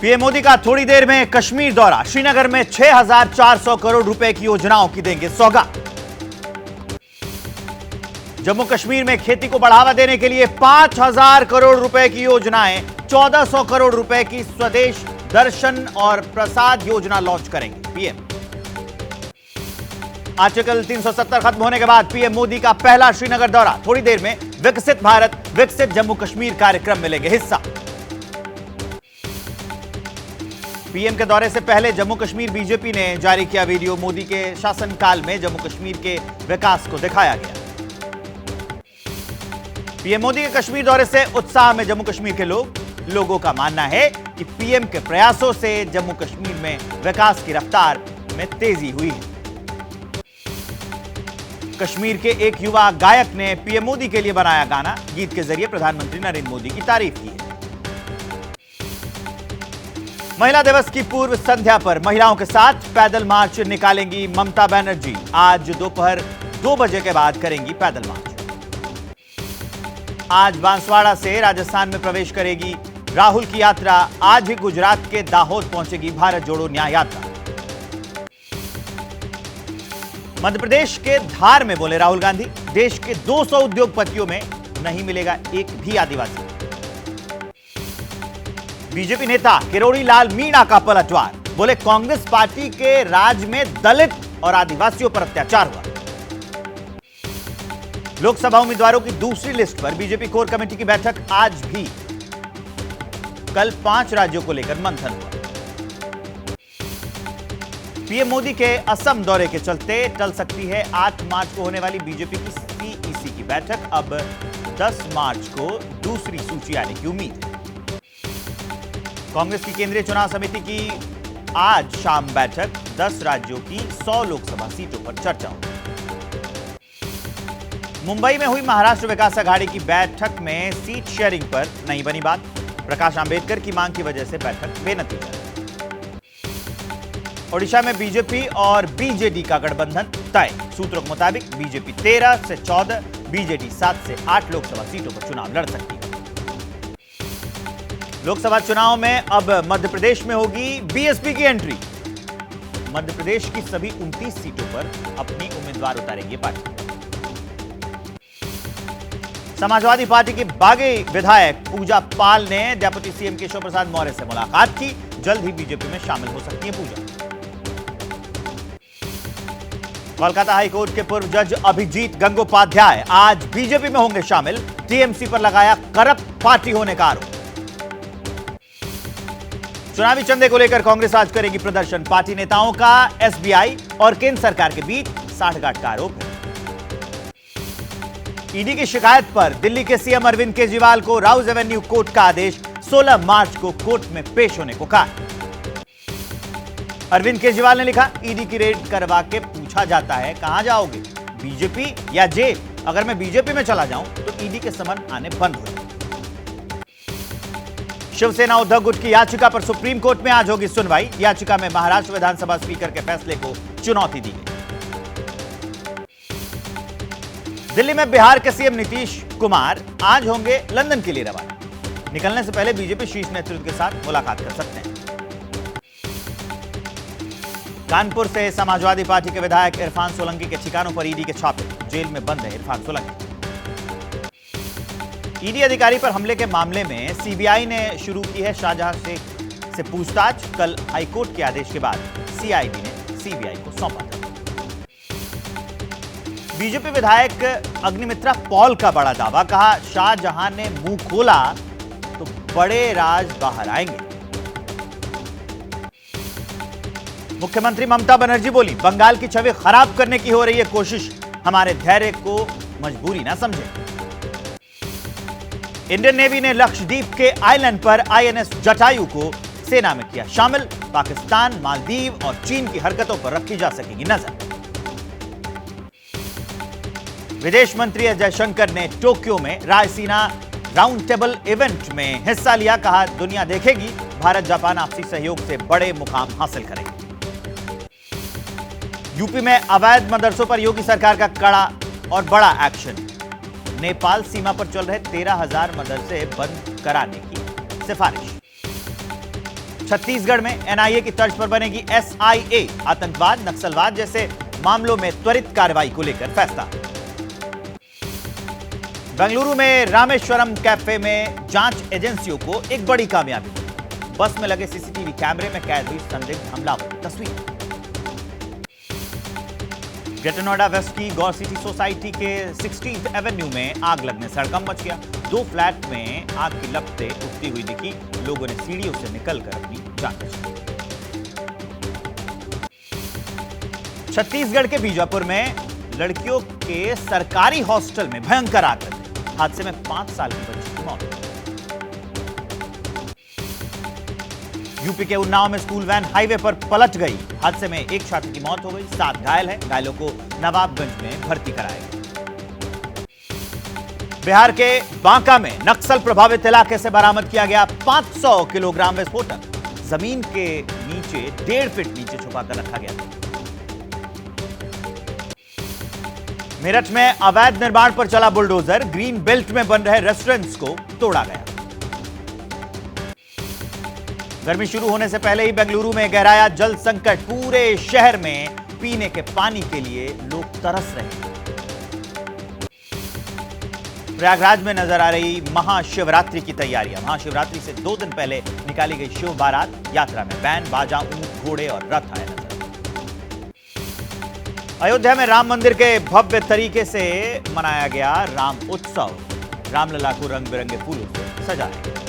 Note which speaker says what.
Speaker 1: PM Modi का थोड़ी देर में कश्मीर दौरा। श्रीनगर में 6,400 करोड़ रुपए की योजनाओं की देंगे सौगात। जम्मू कश्मीर में खेती को बढ़ावा देने के लिए 5,000 करोड़ रुपए की योजनाएं, 1,400 करोड़ रुपए की स्वदेश दर्शन और प्रसाद योजना लॉन्च करेंगे पीएम। आर्टिकल 370 खत्म होने के बाद पीएम मोदी का पहला श्रीनगर दौरा। थोड़ी देर में विकसित भारत विकसित जम्मू कश्मीर कार्यक्रम में लेंगे हिस्सा। पीएम के दौरे से पहले जम्मू कश्मीर बीजेपी ने जारी किया वीडियो। मोदी के शासनकाल में जम्मू कश्मीर के विकास को दिखाया गया। पीएम मोदी के कश्मीर दौरे से उत्साह में जम्मू कश्मीर के लोगों का मानना है कि पीएम के प्रयासों से जम्मू कश्मीर में विकास की रफ्तार में तेजी हुई है। कश्मीर के एक युवा गायक ने पीएम मोदी के लिए बनाया गाना। गीत के जरिए प्रधानमंत्री नरेंद्र मोदी की तारीफ की है। महिला दिवस की पूर्व संध्या पर महिलाओं के साथ पैदल मार्च निकालेंगी ममता बनर्जी। आज दोपहर 2 बजे के बाद करेंगी पैदल मार्च। आज बांसवाड़ा से राजस्थान में प्रवेश करेगी राहुल की यात्रा। आज ही गुजरात के दाहोद पहुंचेगी भारत जोड़ो न्याय यात्रा। मध्य प्रदेश के धार में बोले राहुल गांधी, देश के 200 उद्योगपतियों में नहीं मिलेगा एक भी आदिवासी। बीजेपी नेता किरोड़ी लाल मीणा का पलटवार। बोले कांग्रेस पार्टी के राज में दलित और आदिवासियों पर अत्याचार हुआ। लोकसभा उम्मीदवारों की दूसरी लिस्ट पर बीजेपी कोर कमेटी की बैठक आज भी। कल 5 राज्यों को लेकर मंथन हुआ। पीएम मोदी के असम दौरे के चलते टल सकती है 8 मार्च को होने वाली बीजेपी की सीईसी की बैठक। अब 10 मार्च को दूसरी सूची आने की उम्मीद है। कांग्रेस की केंद्रीय चुनाव समिति की आज शाम बैठक। 10 राज्यों की 100 लोकसभा सीटों पर चर्चा होगी। मुंबई में हुई महाराष्ट्र विकास अघाड़ी की बैठक में सीट शेयरिंग पर नहीं बनी बात। प्रकाश आंबेडकर की मांग की वजह से बैठक बेनतीजा। ओडिशा में बीजेपी और बीजेडी का गठबंधन तय। सूत्रों के मुताबिक बीजेपी 13 से 14, बीजेडी 7 से 8 लोकसभा सीटों पर चुनाव लड़ सकती है। लोकसभा चुनाव में अब मध्य प्रदेश में होगी बीएसपी की एंट्री। मध्य प्रदेश की सभी 29 सीटों पर अपनी उम्मीदवार उतारेगी पार्टी। समाजवादी पार्टी की बागी विधायक पूजा पाल ने डेप्यूटी सीएम केशव प्रसाद मौर्य से मुलाकात की। जल्द ही बीजेपी में शामिल हो सकती है पूजा। कोलकाता हाईकोर्ट के पूर्व जज अभिजीत गंगोपाध्याय आज बीजेपी में होंगे शामिल। टीएमसी पर लगाया करप्ट पार्टी होने का आरोप। चुनावी चंदे को लेकर कांग्रेस आज करेगी प्रदर्शन। पार्टी नेताओं का एसबीआई और केंद्र सरकार के बीच साठगांठ का आरोप है। ईडी की शिकायत पर दिल्ली के सीएम अरविंद केजरीवाल को राउज एवेन्यू कोर्ट का आदेश। 16 मार्च को कोर्ट में पेश होने को कहा। अरविंद केजरीवाल ने लिखा, ईडी की रेड करवा के पूछा जाता है कहां जाओगे, बीजेपी या जेल। अगर मैं बीजेपी में चला जाऊं तो ईडी के समन आने बंद हो जाए। शिवसेना उद्धव गुट की याचिका पर सुप्रीम कोर्ट में आज होगी सुनवाई। याचिका में महाराष्ट्र विधानसभा स्पीकर के फैसले को चुनौती दी गई। दिल्ली में बिहार के सीएम नीतीश कुमार आज होंगे लंदन के लिए रवाना। निकलने से पहले बीजेपी शीर्ष नेतृत्व के साथ मुलाकात कर सकते हैं। कानपुर से समाजवादी पार्टी के विधायक इरफान सोलंकी के ठिकानों पर ईडी के छापे। जेल में बंद है इरफान सोलंकी। ईडी अधिकारी पर हमले के मामले में सीबीआई ने शुरू की है शाहजहां शेख से पूछताछ। कल हाईकोर्ट के आदेश के बाद सीआईडी ने सीबीआई को सौंपा। बीजेपी विधायक अग्निमित्रा पॉल का बड़ा दावा। कहा, शाहजहां ने मुंह खोला तो बड़े राज बाहर आएंगे। मुख्यमंत्री ममता बनर्जी बोली, बंगाल की छवि खराब करने की हो रही है कोशिश। हमारे धैर्य को मजबूरी ना समझे। इंडियन नेवी ने लक्षद्वीप के आइलैंड पर आईएनएस जटायु को सेना में किया शामिल। पाकिस्तान, मालदीव और चीन की हरकतों पर रखी जा सकेगी नजर। विदेश मंत्री एस जयशंकर ने टोक्यो में रायसीना राउंड टेबल इवेंट में हिस्सा लिया। कहा, दुनिया देखेगी भारत जापान आपसी सहयोग से बड़े मुकाम हासिल करेंगे। यूपी में अवैध मदरसों पर योगी सरकार का कड़ा और बड़ा एक्शन। नेपाल सीमा पर चल रहे 13,000 मदरसे बंद कराने की सिफारिश। छत्तीसगढ़ में एनआईए की तर्ज पर बनेगी एसआईए। आतंकवाद, नक्सलवाद जैसे मामलों में त्वरित कार्रवाई को लेकर फैसला। बेंगलुरु में रामेश्वरम कैफे में जांच एजेंसियों को एक बड़ी कामयाबी। बस में लगे सीसीटीवी कैमरे में कैद हुई संदिग्ध हमलावर की तस्वीर। ग्रेटर नोएडा वेस्ट की गौर सिटी सोसाइटी के 16th एवेन्यू में आग लगने से हड़कंप मच गया। 2 फ्लैट में आग की लपटें उठती हुई दिखी। लोगों ने सीढ़ियों से निकलकर अपनी जान बचाई। छत्तीसगढ़ के बीजापुर में लड़कियों के सरकारी हॉस्टल में भयंकर आग लगी। हादसे में 5 साल की बच्ची की मौत। यूपी के उन्नाव में स्कूल वैन हाईवे पर पलट गई। हादसे में एक छात्र की मौत हो गई, 7 घायल हैं। घायलों को नवाबगंज में भर्ती कराया गया। बिहार के बांका में नक्सल प्रभावित इलाके से बरामद किया गया 500 किलोग्राम विस्फोटक। जमीन के नीचे 1.5 फीट नीचे छुपाकर रखा गया था। मेरठ में अवैध निर्माण पर चला बुलडोजर। ग्रीन बेल्ट में बन रहे रेस्टोरेंट्स को तोड़ा गया। गर्मी शुरू होने से पहले ही बेंगलुरु में गहराया जल संकट। पूरे शहर में पीने के पानी के लिए लोग तरस रहे हैं। प्रयागराज में नजर आ रही महाशिवरात्रि की तैयारियां। महाशिवरात्रि से 2 दिन पहले निकाली गई शिव बारात यात्रा में बैंड बाजा, ऊंट, घोड़े और रथ आए नजर। अयोध्या में राम मंदिर के भव्य तरीके से मनाया गया राम उत्सव। रामलला को रंग बिरंगे फूलों से सजाया गया।